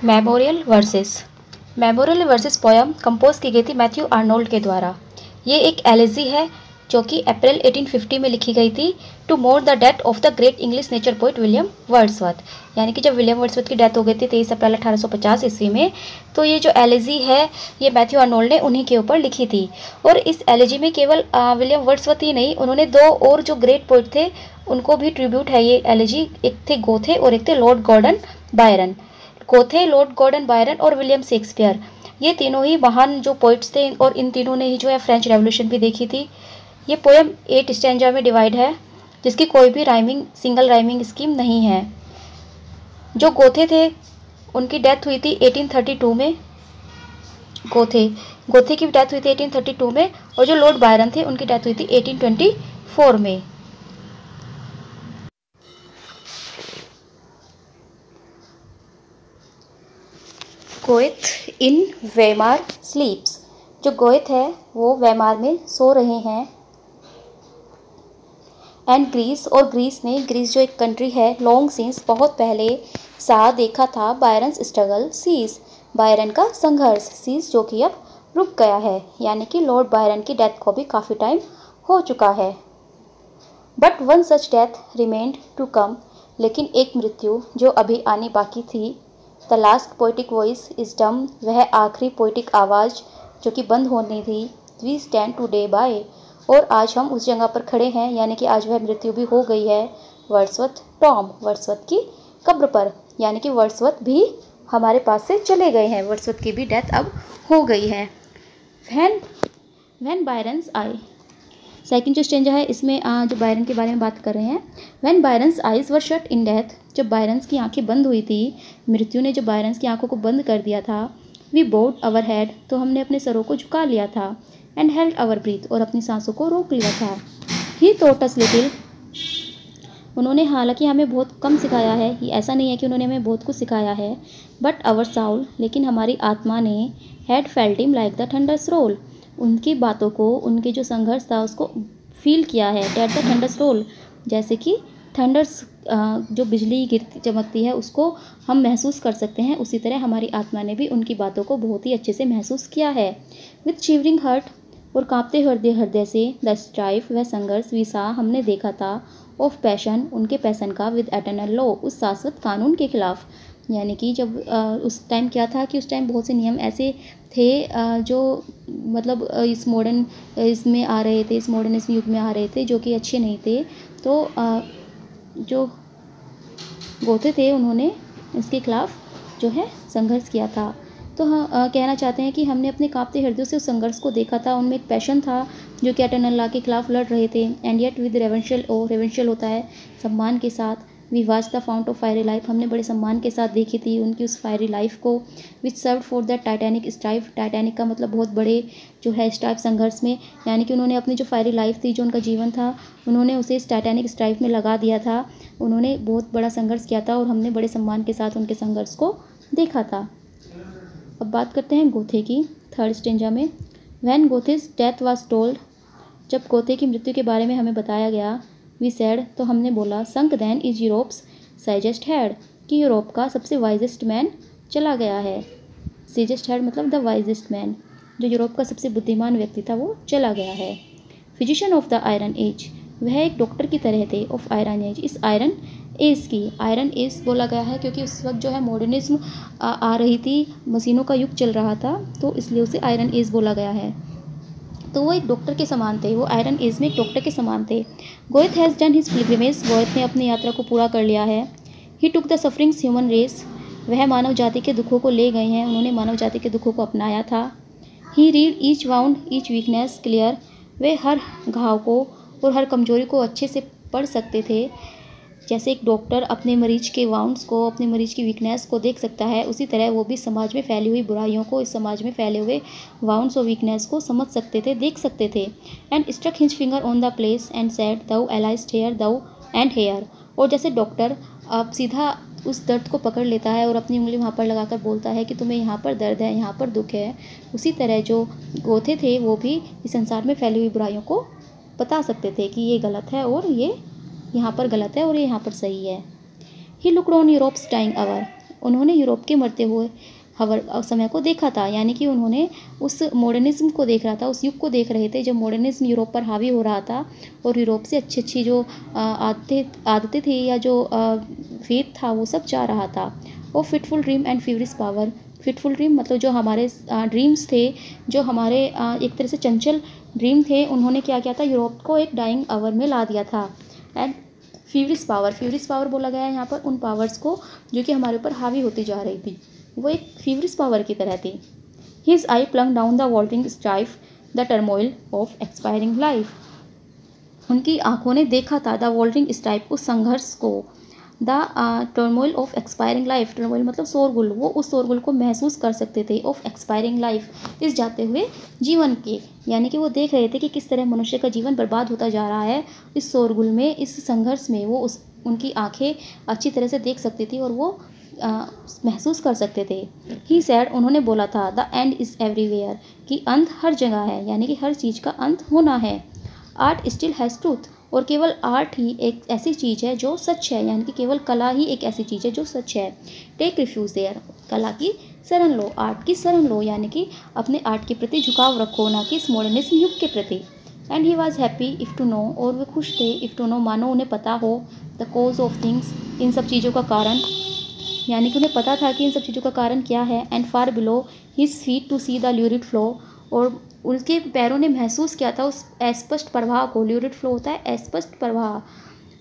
Memorial versus poem compose की गई थी मैथ्यू आर्नोल्ड के द्वारा। ये एक एलेजी है जो कि अप्रैल 1850 में लिखी गई थी to mourn the death of the great English nature poet William Wordsworth. यानी कि जब विलियम वर्ड्सवर्थ की डेथ हो गई थी 23 अप्रैल 1850 ईस्वी में, तो ये जो एलेजी है ये मैथ्यू आर्नोल्ड ने उन्हीं के ऊपर लिखी थी। और इस एलेजी में केवल विलियम वर्ड्सवर्थ ही नहीं, उन्होंने दो और जो ग्रेट पोइट थे उनको भी ट्रिब्यूट है ये एलेजी। एक थे गोथे और एक थे Lord Gordon Byron. Goethe, Lord Gordon Byron और विलियम शेक्सपियर, ये तीनों ही महान जो पोइट्स थे और इन तीनों ने ही जो है फ्रेंच रेवोल्यूशन भी देखी थी। ये पोएम 8 स्टैंजा में डिवाइड है जिसकी कोई भी सिंगल राइमिंग स्कीम नहीं है। जो गोथे थे उनकी डेथ हुई थी 1832 में। गोथे की डेथ हुई थी 1832 में और जो लॉर्ड बायरन थे उनकी डेथ हुई थी 1824 में। गोएथ इन वेमार स्लीप्स। जो गोएथ है वो वेमार में सो रहे हैं। एंड ग्रीस, और ग्रीस ने, ग्रीस जो एक कंट्री है, लॉन्ग सिंस बहुत पहले सा देखा था बायरन्स स्ट्रगल सीज, बायरन का संघर्ष, सीज जो कि अब रुक गया है। यानी कि लॉर्ड बायरन की डेथ को भी काफ़ी टाइम हो चुका है। But one such death remained to come, लेकिन एक मृत्यु जो अभी आनी बाकी थी। The last poetic voice is dumb, वह आखिरी पोइटिक आवाज़ जो कि बंद होनी थी। वी स्टैंड टुडे बाय, और आज हम उस जगह पर खड़े हैं, यानी कि आज वह मृत्यु भी हो गई है। वर्ड्सवर्थ टॉम, वर्ड्सवर्थ की कब्र पर, यानी कि वर्ड्सवर्थ भी हमारे पास से चले गए हैं, वर्ड्सवर्थ की भी डेथ अब हो गई है। व्हेन बायरन्स आई, सेकंड जो स्टेंजा है इसमें जो बायरन के बारे में बात कर रहे हैं। When Byron's eyes were shut in death, जब बायरन्स की आंखें बंद हुई थी, मृत्यु ने जब बायरन्स की आंखों को बंद कर दिया था। वी बोड अवर हेड, तो हमने अपने सरों को झुका लिया था। एंड हेल्ड अवर ब्रीथ, और अपनी सांसों को रोक लिया था। ही टॉट अस लिटिल, उन्होंने हालांकि हमें बहुत कम सिखाया है, ये ऐसा नहीं है कि उन्होंने हमें बहुत कुछ सिखाया है। बट आवर साउल, लेकिन हमारी आत्मा ने, had felt him like the thunder's roll, उनकी बातों को, उनके जो संघर्ष था उसको फील किया है। डेट द थंडर्स रोल, जैसे कि थंडर्स जो बिजली गिरती चमकती है उसको हम महसूस कर सकते हैं, उसी तरह हमारी आत्मा ने भी उनकी बातों को बहुत ही अच्छे से महसूस किया है। विथ शिवरिंग हर्ट, और कांपते हृदय से, द स्ट्राइफ, वह संघर्ष, वी सा, हमने देखा था, ऑफ पैशन, उनके पैसन का, विद एटर्नल लॉ, उस शाश्वत कानून के खिलाफ। यानी कि जब उस टाइम क्या था कि उस टाइम बहुत से नियम ऐसे थे जो मतलब इस मॉडर्न इसमें आ रहे थे, इस मॉडर्निज्म युग में आ रहे थे, जो कि अच्छे नहीं थे। तो जो गोथे थे उन्होंने इसके खिलाफ जो है संघर्ष किया था। तो कहना चाहते हैं कि हमने अपने कांपते हृदय से उस संघर्ष को देखा था, उनमें एक पैशन था जो कि एटर्नल लॉ के खिलाफ लड़ रहे थे। एंड येट विद रेवेंशियल, ओ रेवेंशियल होता है सम्मान के साथ। We watch the fount of fiery life, हमने बड़े सम्मान के साथ देखी थी उनकी उस फायरी लाइफ को। Which serve for that titanic strife, titanic का मतलब बहुत बड़े जो है स्ट्राइफ, संघर्ष में, यानी कि उन्होंने अपनी जो फायरी लाइफ थी, जो उनका जीवन था, उन्होंने उसे इस टाइटैनिक स्ट्राइफ में लगा दिया था। उन्होंने बहुत बड़ा संघर्ष किया था और हमने बड़े सम्मान के साथ उनके संघर्ष को देखा था। अब बात करते हैं गोथे की, थर्ड स्टेंजा में। व्हेन गोथेस डेथ वाज टोल्ड, जब गोथे की मृत्यु के बारे में हमें बताया गया। वी सैड, तो हमने बोला। Sunk then is Europe's sagest head, कि यूरोप का सबसे वाइजेस्ट मैन चला गया है। साइजेस्ट हेड मतलब द वाइजेस्ट मैन, जो यूरोप का सबसे बुद्धिमान व्यक्ति था वो चला गया है। Physician of the iron age, वह एक डॉक्टर की तरह थे। ऑफ आयरन एज, इस आयरन एज की, आयरन एज बोला गया है क्योंकि उस वक्त जो है मॉडर्निज्म आ रही थी, मशीनों का युग चल रहा था, तो इसलिए उसे आयरन एज बोला गया है। तो वो एक डॉक्टर के समान थे, वो आयरन एज में एक डॉक्टर के समान थे। Goethe has done his pilgrimage, Goethe ने अपनी यात्रा को पूरा कर लिया है। He took the sufferings human race, वह मानव जाति के दुखों को ले गए हैं, उन्होंने मानव जाति के दुखों को अपनाया था। He read each wound each weakness clear, वे हर घाव को और हर कमजोरी को अच्छे से पढ़ सकते थे। जैसे एक डॉक्टर अपने मरीज के वाउंड्स को, अपने मरीज की वीकनेस को देख सकता है, उसी तरह वो भी समाज में फैली हुई बुराइयों को, इस समाज में फैले हुए वाउंड्स और वीकनेस को समझ सकते थे, देख सकते थे। And struck his finger on the place and said thou ailest here thou and here, और जैसे डॉक्टर अब सीधा उस दर्द को पकड़ लेता है और अपनी उंगली वहाँ पर लगाकर बोलता है कि तुम्हें यहाँ पर दर्द है, यहाँ पर दुख है, उसी तरह जो गोथे थे वो भी इस संसार में फैली हुई बुराइयों को बता सकते थे कि ये गलत है और ये यहाँ पर गलत है और ये यहाँ पर सही है। He looked on Europe's dying hour, उन्होंने यूरोप के मरते हुए समय को देखा था, यानी कि उन्होंने उस मॉडर्निज्म को देख रहा था, उस युग को देख रहे थे जब मॉडर्निज्म यूरोप पर हावी हो रहा था और यूरोप से अच्छी अच्छी जो आदतें थी या जो फेथ था वो सब जा रहा था। और fitful dream and furious power, fitful dream मतलब जो हमारे ड्रीम्स थे, जो हमारे एक तरह से चंचल ड्रीम थे, उन्होंने क्या किया था, यूरोप को एक डाइंग आवर में ला दिया था। एंड फ्यूरियस पावर बोला गया है यहाँ पर उन पावर्स को जो कि हमारे ऊपर हावी होती जा रही थी, वो एक फ्यूरियस पावर की तरह थी। His I plunge down the vaulting strife the turmoil of expiring life, उनकी आंखों ने देखा था द वॉल्टिंग स्ट्राइफ, उस संघर्ष को, the turmoil of expiring life, turmoil मतलब शोरगुल, वो उस शोरगुल को महसूस कर सकते थे, ऑफ एक्सपायरिंग लाइफ, इस जाते हुए जीवन के, यानी कि वो देख रहे थे कि किस तरह मनुष्य का जीवन बर्बाद होता जा रहा है इस शोरगुल में, इस संघर्ष में। वो उनकी आंखें अच्छी तरह से देख सकती थी और वो महसूस कर सकते थे। ही सैड, उन्होंने बोला था द एंड इज़ एवरीवेयर, कि अंत हर जगह है, यानी कि हर चीज़ का अंत होना है। आर्ट स्टिल हैज़ ट्रूथ, और केवल आर्ट ही एक ऐसी चीज़ है जो सच है, यानी कि केवल कला ही एक ऐसी चीज़ है जो सच है। टेक रिफ्यूज देयर, कला की शरण लो, आर्ट की शरण लो, यानी कि अपने आर्ट के प्रति झुकाव रखो, ना कि इस मॉडर्निज्म युग के प्रति। And he was happy if to know, और वे खुश थे इफ़ टू नो मानो उन्हें पता हो, द कोज ऑफ थिंग्स, इन सब चीज़ों का कारण, यानी कि उन्हें पता था कि इन सब चीज़ों का कारण क्या है। And far below his feet to see the lurid flow, और उनके पैरों ने महसूस किया था उस अस्पष्ट प्रवाह को, ल्यूरिड फ्लो होता है अस्पष्ट प्रवाह,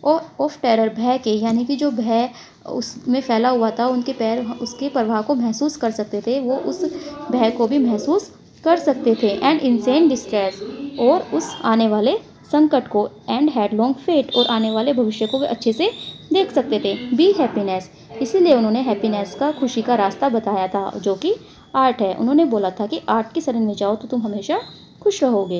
और ऑफ टेरर, भय के, यानी कि जो भय उसमें फैला हुआ था, उनके पैर उसके प्रवाह को महसूस कर सकते थे, वो उस भय को भी महसूस कर सकते थे। एंड इंसेन डिस्ट्रेस, और उस आने वाले संकट को, एंड हेडलॉन्ग फेट, और आने वाले भविष्य को वे अच्छे से देख सकते थे। बी हैप्पीनेस, इसीलिए उन्होंने हैप्पीनेस का, खुशी का रास्ता बताया था जो कि आर्ट है। उन्होंने बोला था कि आर्ट की शरण में जाओ तो तुम हमेशा खुश रहोगे।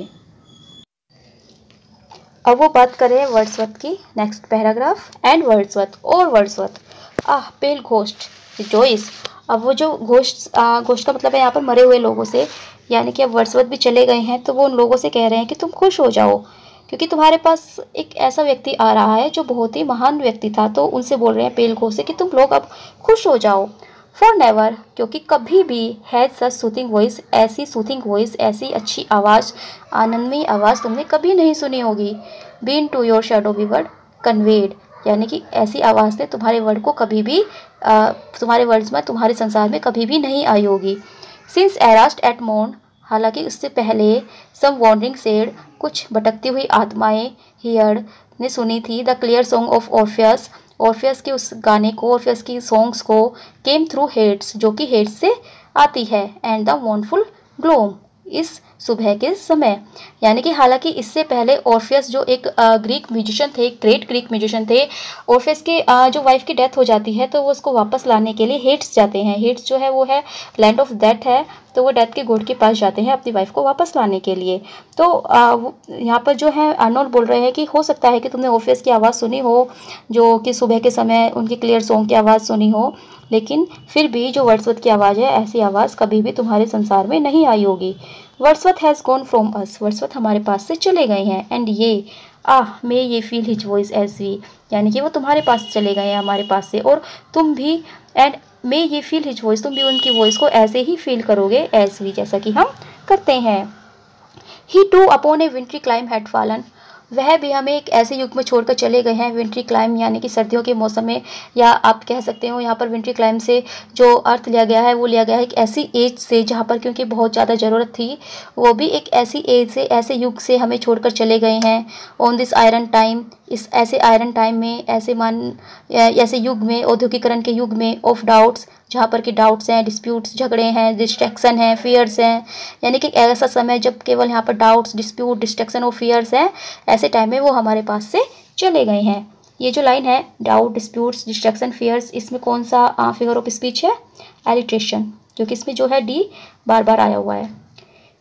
अब वो बात करें वर्ड्सवर्थ की, नेक्स्ट पैराग्राफ। एंड वर्ड्सवर्थ, और वर्ड्सवर्थ, पेल घोस्ट जॉइस। अब वो जो घोस्ट का मतलब है यहाँ पर मरे हुए लोगों से, यानी कि अब वर्ड्सवर्थ भी चले गए हैं तो वो उन लोगों से कह रहे हैं कि तुम खुश हो जाओ, क्योंकि तुम्हारे पास एक ऐसा व्यक्ति आ रहा है जो बहुत ही महान व्यक्ति था। तो उनसे बोल रहे हैं पेल घोस्ट से कि तुम लोग अब खुश हो जाओ। फॉर नेवर, क्योंकि कभी भी, हैज सच सूथिंग वॉइस, ऐसी सूथिंग वॉइस, ऐसी अच्छी आवाज़, आनंदमयी आवाज़ तुमने कभी नहीं सुनी होगी। Been to your shadowy world conveyed, यानी कि ऐसी आवाज़ ने तुम्हारे वर्ड को कभी भी तुम्हारे वर्ड्स में, तुम्हारे संसार में कभी भी नहीं आई होगी। सिंस एरास्ट एट मॉर्न, हालांकि उससे पहले, सम वॉन्डरिंग सेड, कुछ भटकती हुई आत्माएं, हियर्ड ने सुनी थी, the clear song of Orpheus, Orpheus के उस गाने को, ऑर्फियस की सॉन्ग्स को, केम थ्रू हेड्स, जो कि हेड्स से आती है, एंड द वॉन्डफुल ग्लोम, इस सुबह के समय, यानी कि हालांकि इससे पहले ऑर्फियस जो एक ग्रीक म्यूजिशियन थे, ग्रेट ग्रीक म्यूजिशियन थे, ऑर्फियस के जो वाइफ की डेथ हो जाती है तो वो उसको वापस लाने के लिए हेड्स जाते हैं। हेड्स जो है वो है लैंड ऑफ डेथ है, तो वो डेथ के गॉड के पास जाते हैं अपनी वाइफ को वापस लाने के लिए। तो यहाँ पर जो है आर्नोल्ड बोल रहे हैं कि हो सकता है कि तुमने ऑर्फियस की आवाज़ सुनी हो, जो कि सुबह के समय उनकी क्लियर सॉन्ग की आवाज़ सुनी हो, लेकिन फिर भी जो वर्ड्सवर्थ की आवाज़ है, ऐसी आवाज़ कभी भी तुम्हारे संसार में नहीं आई होगी। Wordsworth has gone from us, Wordsworth हमारे पास से चले गए हैं। And ye may ye feel his voice as we, यानी कि वो तुम्हारे पास चले गए हैं हमारे पास से, और तुम भी, and may ye feel his voice, तुम भी उनकी वॉइस को ऐसे ही फील करोगे एज वी, जैसा कि हम करते हैं। He too upon a wintry clime had fallen, वह भी हमें एक ऐसे युग में छोड़कर चले गए हैं। विंट्री क्लाइम यानी कि सर्दियों के मौसम में, या आप कह सकते हो यहाँ पर विंट्री क्लाइम से जो अर्थ लिया गया है वो लिया गया है एक ऐसी एज से जहाँ पर क्योंकि बहुत ज़्यादा ज़रूरत थी, वो भी एक ऐसी एज से, ऐसे युग से हमें छोड़कर चले गए हैं। ऑन दिस आयरन टाइम, इस ऐसे आयरन टाइम में, ऐसे युग में, औद्योगिकरण के युग में, ऑफ डाउट्स, जहाँ पर कि डाउट्स हैं, डिस्प्यूट्स, झगड़े हैं, डिस्ट्रैक्शन हैं, फियर्स हैं, यानी कि ऐसा समय जब केवल यहाँ पर डाउट्स, डिस्प्यूट, डिस्ट्रैक्शन और फियर्स हैं, ऐसे टाइम में वो हमारे पास से चले गए हैं। ये जो लाइन है, डाउट, डिस्प्यूट्स, डिस्ट्रैक्शन, फियर्स, इसमें कौन सा फिगर ऑफ स्पीच है? एलिट्रेशन, क्योंकि इसमें जो है डी बार बार आया हुआ है।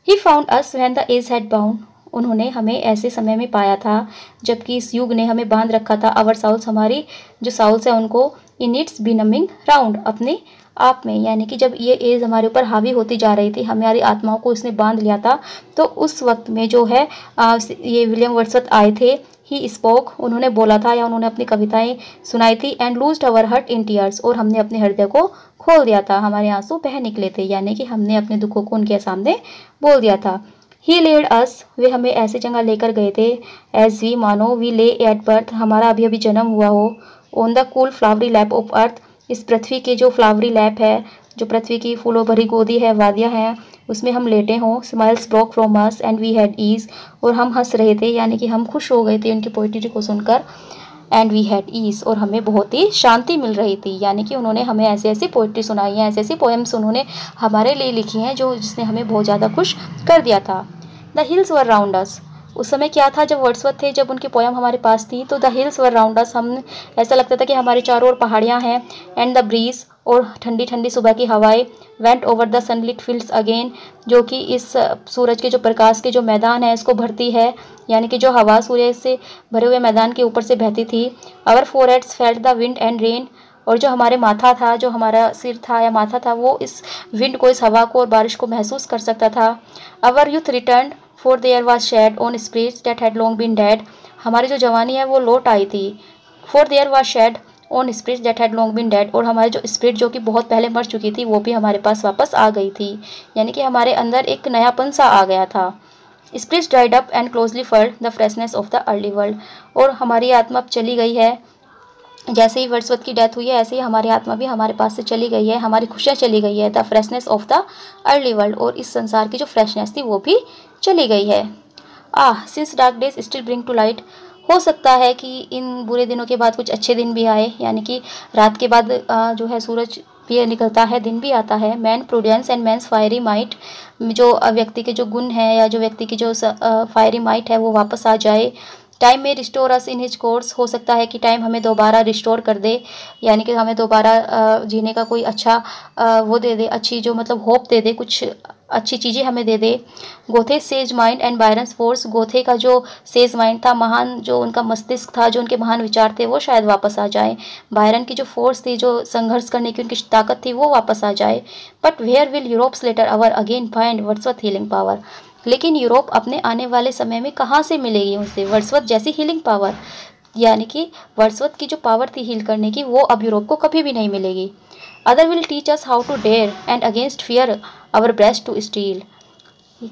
He found us when the age had bound, उन्होंने हमें ऐसे समय में पाया था जबकि इस युग ने हमें बांध रखा था। आवर साउल्स, हमारी जो साउल्स है उनको, इन इट्स बिनमिंग राउंड, अपने आप में, यानी कि जब ये एज हमारे ऊपर हावी होती जा रही थी, हमारी आत्माओं को इसने बांध लिया था, तो उस वक्त में जो है ये विलियम वर्ड्सवर्थ आए थे। ही स्पोक, उन्होंने बोला था या उन्होंने अपनी कविताएं सुनाई थी। And लूज्ड our heart in tears, और हमने अपने हृदय को खोल दिया था, हमारे आंसू बह निकले थे, यानी कि हमने अपने दुखों को उनके सामने बोल दिया था। ही लेड अस, वे हमें ऐसी जगह लेकर गए थे, एज वी, मानो वी ले एट बर्थ, हमारा अभी अभी जन्म हुआ हो, on the cool flowery lap of earth, इस पृथ्वी के जो फ्लावरी लैप है, जो पृथ्वी की फूलों भरी गोदी है, वादियाँ हैं, उसमें हम लेटे हों। Smiles broke from us and we had ease, और हम हंस रहे थे, यानी कि हम खुश हो गए थे उनकी पोइट्री को सुनकर। एंड वी हैड ईज, और हमें बहुत ही शांति मिल रही थी, यानी कि उन्होंने हमें ऐसी ऐसी पोइट्री सुनाई है, ऐसी ऐसी पोएम्स उन्होंने हमारे लिए लिखी हैं जो जिसने हमें बहुत ज़्यादा खुश कर दिया था। द हिल्स वर राउंड अस, उस समय क्या था जब वर्ड्सवर्थ थे, जब उनकी पोयम हमारे पास थी, तो द हिल्स वर राउंड अस, हम ऐसा लगता था कि हमारे चारों ओर पहाड़ियाँ हैं। एंड द ब्रीज, और ठंडी ठंडी सुबह की हवाएं, went over the sunlit fields again, जो कि इस सूरज के जो प्रकाश के जो मैदान है इसको भरती है, यानी कि जो हवा सूर्य से भरे हुए मैदान के ऊपर से बहती थी। Our foreheads felt the wind and rain, और जो हमारे माथा था, जो हमारा सिर था या माथा था, वो इस विंड को, इस हवा को और बारिश को महसूस कर सकता था। Our youth return for there was shed on spirits that had long been dead, हमारी जो जवानी है वो लौट आई थी। For there was shed on spirits that had long been dead, और हमारी जो स्पिरिट जो कि बहुत पहले मर चुकी थी वो भी हमारे पास वापस आ गई थी, यानी कि हमारे अंदर एक नयापन सा आ गया था। Spirits dried up and closely furled the freshness of the early world, और हमारी आत्मा अब चली गई है, जैसे ही वर्ड्सवर्थ की डेथ हुई है ऐसे ही हमारी आत्मा भी हमारे पास से चली गई है, हमारी खुशियाँ चली गई है। The freshness of the early world, और इस संसार की जो फ्रेशनेस थी वो भी चली गई है। Since dark days still bring to light, हो सकता है कि इन बुरे दिनों के बाद कुछ अच्छे दिन भी आए, यानी कि रात के बाद जो है सूरज भी निकलता है, दिन भी आता है। Man prudence and man's fiery might, जो व्यक्ति के जो गुण है या जो व्यक्ति की जो फायरी माइट है वो वापस आ जाए। टाइम में restore us in his course, हो सकता है कि टाइम हमें दोबारा रिस्टोर कर दे, यानी कि हमें दोबारा जीने का कोई अच्छा वो दे दे, अच्छी जो मतलब होप दे दे, कुछ अच्छी चीज़ें हमें दे दे। Goethe sage mind and Byron's force, Goethe का जो सेज माइंड था, महान जो उनका मस्तिष्क था, जो उनके महान विचार थे, वो शायद वापस आ जाए। बायरन की जो फोर्स थी, जो संघर्ष करने की उनकी ताकत थी, वो वापस आ जाए। But where will Europe's latter hour again find Wordsworth healing power, लेकिन यूरोप अपने आने वाले समय में कहाँ से मिलेगी उनसे वर्ड्सवर्थ जैसी हीलिंग पावर, यानी कि वर्ड्सवर्थ की जो पावर थी हील करने की, वो अब यूरोप को कभी भी नहीं मिलेगी। Other will teach us how to dare and against fear our breast to steel,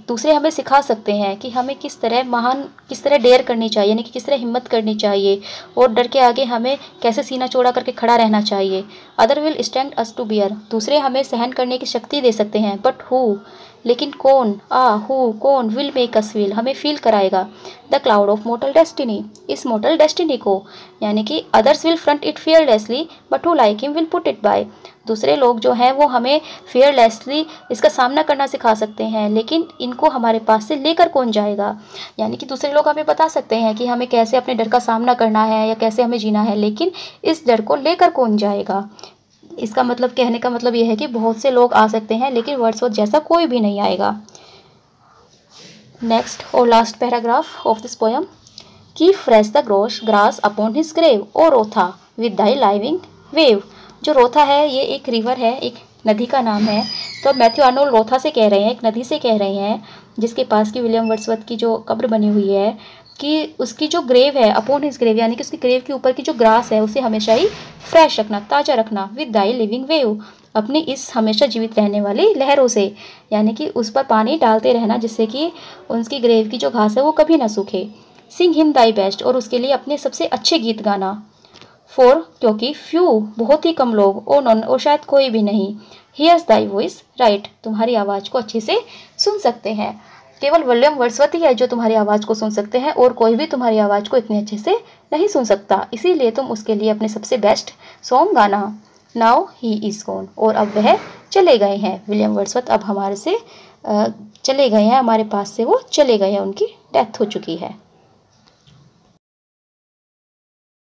दूसरे हमें सिखा सकते हैं कि हमें किस तरह डेयर करनी चाहिए, यानी कि किस तरह हिम्मत करनी चाहिए, और डर के आगे हमें कैसे सीना चौड़ा करके खड़ा रहना चाहिए। Other will strength us to bear, दूसरे हमें सहन करने की शक्ति दे सकते हैं। बट हु, लेकिन कौन, कौन विल मेक अस फील, हमें फील कराएगा। The cloud of mortal destiny, इस मोटल डेस्टिनी को, यानी कि others will front it fearlessly but who like him will put it by, दूसरे लोग जो हैं वो हमें फियरलेसली इसका सामना करना सिखा सकते हैं, लेकिन इनको हमारे पास से लेकर कौन जाएगा, यानी कि दूसरे लोग हमें बता सकते हैं कि हमें कैसे अपने डर का सामना करना है या कैसे हमें जीना है, लेकिन इस डर को लेकर कौन जाएगा। इसका मतलब, कहने का मतलब यह है कि बहुत से लोग आ सकते हैं लेकिन वर्ड्सवर्थ जैसा कोई भी नहीं आएगा। नेक्स्ट और last paragraph of this poem, keep fresh the grass upon his grave, O Rotha with thy living wave, जो रोथा है ये एक रिवर है, एक नदी का नाम है। तो मैथ्यू आर्नोल्ड रोथा से कह रहे हैं, एक नदी से कह रहे हैं जिसके पास की विलियम वर्ड्सवर्थ की जो कब्र बनी हुई है, कि उसकी जो ग्रेव है, अपॉन हिज ग्रेव, यानी कि उसकी ग्रेव के ऊपर की जो ग्रास है उसे हमेशा ही फ्रेश रखना, ताज़ा रखना। विद दाई लिविंग वेव, अपनी इस हमेशा जीवित रहने वाली लहरों से, यानी कि उस पर पानी डालते रहना जिससे कि उसकी ग्रेव की जो घास है वो कभी ना सूखे। सिंग हिम दाई बेस्ट, और उसके लिए अपने सबसे अच्छे गीत गाना। फॉर, क्योंकि फ्यू, बहुत ही कम लोग, ओ नॉन, और शायद कोई भी नहीं, हियर्स दाई वॉइस राइट, तुम्हारी आवाज़ को अच्छे से सुन सकते हैं। केवल विलियम वर्ड्सवर्थ ही है जो तुम्हारी आवाज़ को सुन सकते हैं, और कोई भी तुम्हारी आवाज़ को इतने अच्छे से नहीं सुन सकता, इसीलिए तुम उसके लिए अपने सबसे बेस्ट सॉन्ग गाना। नाउ ही इज़ गॉन, और अब वह चले गए हैं, विलियम वर्ड्सवर्थ अब हमारे से चले गए हैं, हमारे पास से वो चले गए हैं, उनकी डेथ हो चुकी है।